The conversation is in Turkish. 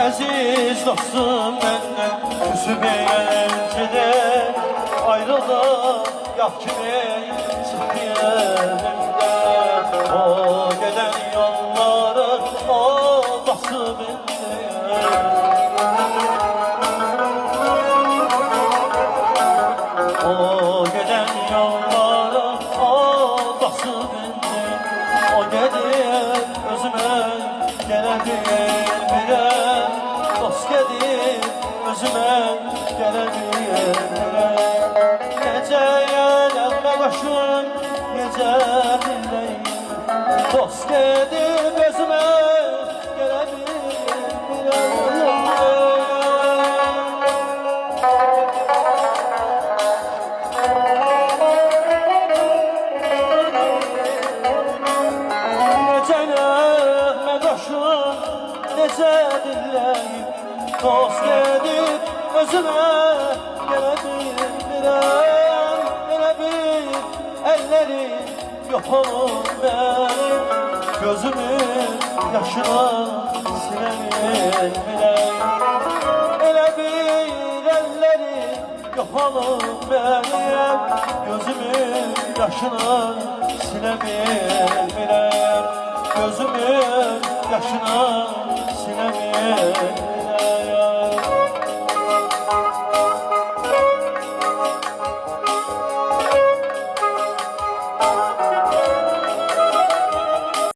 Aziz dostum benden küsüp eğlencede ayrılık yap kimi çıktı elimden. O gelen yolların olması bende. O gelen yolların olması bende. O gelir özüme gelebilir bilen. Dost gelir özüme gelebilir bilen. Gece yanma başım gece dinleyim. Dost gelir özüme gelebilir bilen. Nece dinleyim, dost edip özüme gelebilir birem. Yine bir elleri yok olur benim, gözümün yaşına silemir birem. Yine bir elleri yok olur benim, gözümün yaşına silemir birem. Gözümün yaşına silemir.